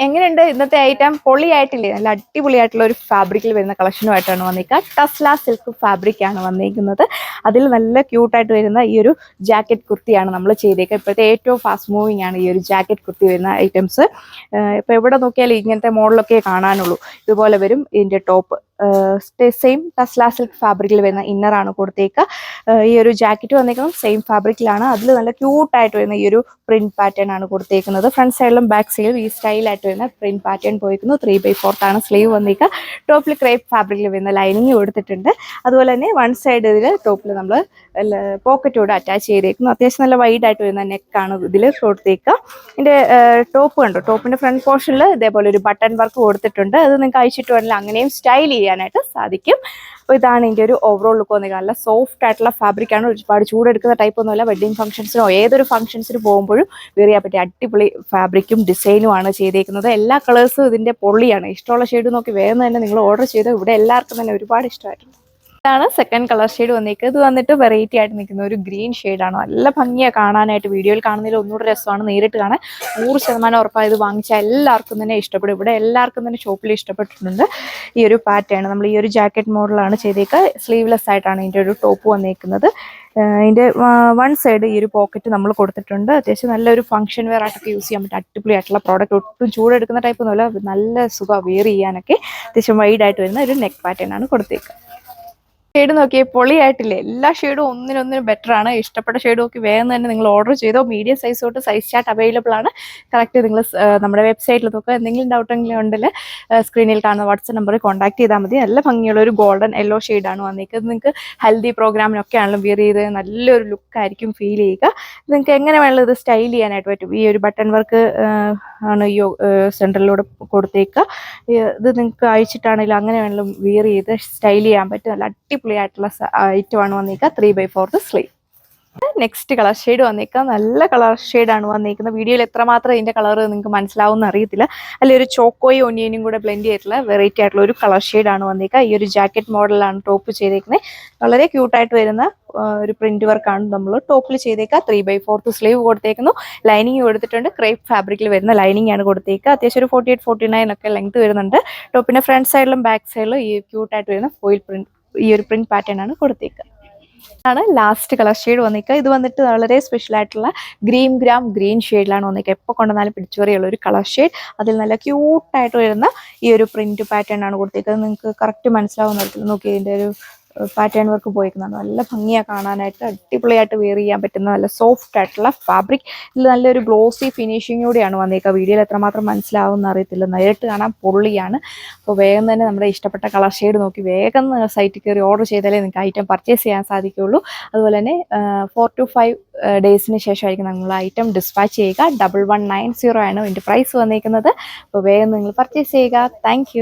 എങ്ങനെയുണ്ട് ഇന്നത്തെ ഐറ്റം? പൊളിയായിട്ടില്ലേ? നല്ല അടിപൊളിയായിട്ടുള്ള ഒരു ഫാബ്രിക്കിൽ വരുന്ന കളക്ഷനുമായിട്ടാണ് വന്നിരിക്കുക. ടസ്ല സിൽക്ക് ഫാബ്രിക് ആണ് വന്നിരിക്കുന്നത്. അതിൽ നല്ല ക്യൂട്ടായിട്ട് വരുന്ന ഈ ഒരു ജാക്കറ്റ് കുർത്തിയാണ് നമ്മൾ ചെയ്തേക്കുക. ഇപ്പോഴത്തെ ഏറ്റവും ഫാസ്റ്റ് മൂവിങ് ആണ് ഈ ഒരു ജാക്കറ്റ് കുർത്തി വരുന്ന ഐറ്റംസ്. ഇപ്പോൾ എവിടെ നോക്കിയാലും ഇങ്ങനത്തെ മോഡലൊക്കെ കാണാനുള്ളൂ. ഇതുപോലെ വരും ഇതിൻ്റെ ടോപ്പ്. സെയിം ടസ്ല സിൽക്ക് ഫാബ്രിക്കിൽ വരുന്ന ഇന്നറാണ് കൊടുത്തേക്കുക. ഈ ഒരു ജാക്കറ്റ് വന്നേക്കുന്നത് സെയിം ഫാബ്രിക്കിലാണ്. അതിൽ നല്ല ക്യൂട്ടായിട്ട് വരുന്ന ഈ ഒരു പ്രിന്റ് പാറ്റേൺ ആണ് കൊടുത്തേക്കുന്നത്. ഫ്രണ്ട് സൈഡിലും ബാക്ക് സൈഡിലും ഈ സ്റ്റൈലായിട്ട് വരുന്ന പ്രിന്റ് പാറ്റേൺ പോയിരിക്കുന്നു. 3/4 ആണ് സ്ലീവ് വന്നേക്കുക. ടോപ്പിൽ ക്രേപ്പ് ഫാബ്രിക്കിൽ വരുന്ന ലൈനിങ് കൊടുത്തിട്ടുണ്ട്. അതുപോലെ തന്നെ വൺ സൈഡ് ഇതിൽ ടോപ്പിൽ നമ്മൾ പോക്കറ്റോട് അറ്റാച്ച് ചെയ്തേക്കുന്നു. അത്യാവശ്യം നല്ല വൈഡ് ആയിട്ട് വരുന്ന നെക്കാണ് ഇതിൽ കൊടുത്തേക്കുക. ഇതിൻ്റെ ടോപ്പ് കണ്ടോ, ടോപ്പിന്റെ ഫ്രണ്ട് പോർഷനിൽ ഇതേപോലെ ഒരു ബട്ടൺ വർക്ക് കൊടുത്തിട്ടുണ്ട്. അത് നിങ്ങൾക്ക് അയച്ചിട്ട് വേണമെങ്കിൽ അങ്ങനെയും സ്റ്റൈൽ ചെയ്യാനായിട്ട് സാധിക്കും. അപ്പോൾ ഇതാണ് ഇതിൻ്റെ ഒരു ഓവറോൾ ലുക്ക് വന്നിരിക്കുന്നത്. നല്ല സോഫ്റ്റ് ആയിട്ടുള്ള ഫാബ്രിക്കാണ്. ഒരുപാട് ചൂടെടുക്കുന്ന ടൈപ്പ് ഒന്നുമല്ല. വെഡ്ഡിങ് ഫംഗ്ഷൻസിനോ ഏതൊരു ഫംഗ്ഷൻസിന് പോകുമ്പോഴും വെയർ ചെയ്യാൻ പറ്റിയ അടിപൊളി ഫാബ്രിക്കും ഡിസൈനും ആണ് ചെയ്തേക്കുന്നത്. എല്ലാ കളേഴ്സും ഇതിൻ്റെ പൊള്ളിയാണ്. ഇഷ്ടമുള്ള ഷെയ്ഡ് നോക്കി വേഗം തന്നെ നിങ്ങൾ ഓർഡർ ചെയ്ത് ഇവിടെ എല്ലാവർക്കും തന്നെ ഒരുപാട് ഇഷ്ടമായിട്ടുണ്ട്. ഇതാണ് സെക്കൻഡ് കളർ ഷെയ്ഡ് വന്നേക്കുന്നത്. ഇത് വന്നിട്ട് വെറൈറ്റി ആയിട്ട് നിൽക്കുന്ന ഒരു ഗ്രീൻ ഷെയ്ഡാണ്. നല്ല ഭംഗിയാണ് കാണാനായിട്ട്. വീഡിയോയിൽ കാണുന്നതിൽ ഒന്നുകൂടെ രസമാണ്. നേരിട്ട് കാണാൻ 100% ഉറപ്പാണ്. ഇത് വാങ്ങിച്ചാൽ എല്ലാവർക്കും തന്നെ ഇഷ്ടപ്പെടും. ഇവിടെ എല്ലാവർക്കും തന്നെ ഷോപ്പിൽ ഇഷ്ടപ്പെട്ടിട്ടുണ്ട് ഈ ഒരു പാറ്റേൺ. നമ്മൾ ഈ ഒരു ജാക്കറ്റ് മോഡലാണ് ചെയ്തേക്കുക. സ്ലീവ്ലെസ് ആയിട്ടാണ് ഇതിൻ്റെ ഒരു ടോപ്പ് വന്നേക്കുന്നത്. ഇതിൻ്റെ വൺ സൈഡ് ഈ ഒരു പോക്കറ്റ് നമ്മൾ കൊടുത്തിട്ടുണ്ട്. അത്യാവശ്യം നല്ലൊരു ഫംഗ്ഷൻ വെയർ ആയിട്ടൊക്കെ യൂസ് ചെയ്യാൻ പറ്റും. അടിപൊളിയായിട്ടുള്ള പ്രോഡക്റ്റ്. ഒട്ടും ചൂടെടുക്കുന്ന ടൈപ്പ് ഒന്നുമല്ല. നല്ല സുഖം വെയർ ചെയ്യാനൊക്കെ. അത്യാവശ്യം വൈഡായിട്ട് വരുന്ന ഒരു നെക്ക് പാറ്റേൺ ആണ് കൊടുത്തേക്കുക. ഷെയ്ഡ് നോക്കിയേ പൊളിയായിട്ടില്ലേ? എല്ലാ ഷെയ്ഡും ഒന്നിനൊന്നിനും ബെറ്റർ ആണ്. ഇഷ്ടപ്പെട്ട ഷെയ്ഡ് നോക്കി വേഗം തന്നെ നിങ്ങൾ ഓർഡർ ചെയ്തോ. മീഡിയം സൈസ് തൊട്ട് സൈസ് ചാർട്ട് അവൈലബിൾ ആണ്. കറക്റ്റ് നിങ്ങൾ നമ്മുടെ വെബ്സൈറ്റിൽ നോക്കുക. എന്തെങ്കിലും ഡൗട്ടെങ്കിലും ഉണ്ടെങ്കിൽ സ്ക്രീനിൽ കാണുന്ന വാട്സ്ആപ്പ് നമ്പറിൽ കോൺടാക്ട് ചെയ്താൽ മതി. നല്ല ഭംഗിയുള്ള ഒരു ഗോൾഡൻ യെല്ലോ ഷെയ്ഡാണ് വന്നിരിക്കുന്നത്. നിങ്ങൾക്ക് ഹൽദി പ്രോഗ്രാമിനൊക്കെ ആണെങ്കിലും വിയർ ചെയ്ത് നല്ലൊരു ലുക്കായിരിക്കും ഫീൽ ചെയ്യുക. നിങ്ങൾക്ക് എങ്ങനെ വേണമെങ്കിലും ഇത് സ്റ്റൈൽ ചെയ്യാനായിട്ട് പറ്റും. ഈ ഒരു ബട്ടൺ വർക്ക് ആണ് ഈ സെൻറ്ററിലൂടെ കൊടുത്തേക്കുക. ഇത് നിങ്ങൾക്ക് അയച്ചിട്ടാണെങ്കിലും അങ്ങനെ വേണമെങ്കിലും വിയർ ചെയ്ത് സ്റ്റൈൽ ചെയ്യാൻ പറ്റും. നല്ല അടിപൊളിയായിട്ടുള്ള ഐറ്റമാണ് വന്നിരിക്കുക. 3/4 സ്ലീവ്. നെക്സ്റ്റ് കളർ ഷെയ്ഡ് വന്നേക്കുക. നല്ല കളർ ഷെയ്ഡാണ് വന്നിരിക്കുന്നത്. വീഡിയോയിൽ എത്രമാത്രം ഇതിൻ്റെ കളർ നിങ്ങൾക്ക് മനസ്സിലാവുമെന്ന് അറിയത്തില്ല. അല്ലെങ്കിൽ ഒരു ചോക്കോയും ഒനിയനും കൂടെ ബ്ലെൻഡ് ചെയ്തിട്ടുള്ള വെറൈറ്റി ആയിട്ടുള്ള ഒരു കളർ ഷെയ്ഡാണ് വന്നിരിക്കുക. ഈ ഒരു ജാക്കറ്റ് മോഡലാണ് ടോപ്പ് ചെയ്തേക്കുന്നത്. വളരെ ക്യൂട്ടായിട്ട് വരുന്ന ഒരു പ്രിന്റ് വർക്കാണ് നമ്മൾ ടോപ്പിൽ ചെയ്തേക്കുക. 3/4 സ്ലീവ് കൊടുത്തേക്കുന്നു. ലൈനിങ് കൊടുത്തിട്ടുണ്ട്. ക്രേപ്പ് ഫാബ്രിക്കിൽ വരുന്ന ലൈനിങ് ആണ് കൊടുത്തേക്കുക. അത്യാവശ്യം ഒരു 48-49 ഒക്കെ ലെങ്ത് വരുന്നുണ്ട്. ടോപ്പിന്റെ ഫ്രണ്ട് സൈഡിലും ബാക്ക് സൈഡിലും ഈ ക്യൂട്ടായിട്ട് വരുന്ന ഫോയിൽ പ്രിന്റ്, ഈ ഒരു പ്രിന്റ് പാറ്റേൺ ആണ് കൊടുത്തേക്കുക. ആണ് ലാസ്റ്റ് കളർ ഷെയ്ഡ് വന്നിരിക്കുക. ഇത് വന്നിട്ട് വളരെ സ്പെഷ്യൽ ആയിട്ടുള്ള ഗ്രീൻ ഷെയ്ഡിലാണ് വന്നിരിക്കുക. എപ്പോൾ കൊണ്ടുവന്നാലും പിടിച്ചുപറിയുള്ള ഒരു കളർ ഷെയ്ഡ്. അതിൽ നല്ല ക്യൂട്ടായിട്ട് വരുന്ന ഈ ഒരു പ്രിന്റ് പാറ്റേൺ ആണ് കൊടുത്തേക്കുന്നത്. നിങ്ങൾക്ക് കറക്റ്റ് മനസ്സിലാവുന്ന നോക്കി ഇതിൻ്റെ ഒരു പാറ്റേൺ വർക്ക് പോയിരിക്കുന്നത് നല്ല ഭംഗിയാണ് കാണാനായിട്ട്. അടിപൊളിയായിട്ട് വെയർ ചെയ്യാൻ പറ്റുന്ന നല്ല സോഫ്റ്റ് ആയിട്ടുള്ള ഫാബ്രിക്. ഇതിൽ നല്ലൊരു ഗ്ലോസി ഫിനിഷിങ്ങോടെയാണ് വന്നേക്കുക. വീഡിയോയിൽ എത്രമാത്രം മനസ്സിലാവുമെന്ന് അറിയത്തില്ല. നേരിട്ട് കാണാൻ പൊള്ളിയാണ്. അപ്പോൾ വേഗം തന്നെ നമ്മുടെ ഇഷ്ടപ്പെട്ട കളർ ഷെയ്ഡ് നോക്കി വേഗം സൈറ്റിൽ കയറി ഓർഡർ ചെയ്താലേ നിങ്ങൾക്ക് ഐറ്റം പർച്ചേസ് ചെയ്യാൻ സാധിക്കുകയുള്ളൂ. അതുപോലെ തന്നെ 4 to 5 ഡേയ്സിന് ശേഷമായിരിക്കും നമ്മൾ ഐറ്റം ഡിസ്പാച്ച് ചെയ്യുക. 1190 ആണ് ഇതിൻ്റെ പ്രൈസ് വന്നിരിക്കുന്നത്. അപ്പോൾ വേഗം നിങ്ങൾ പർച്ചേസ് ചെയ്യുക. താങ്ക്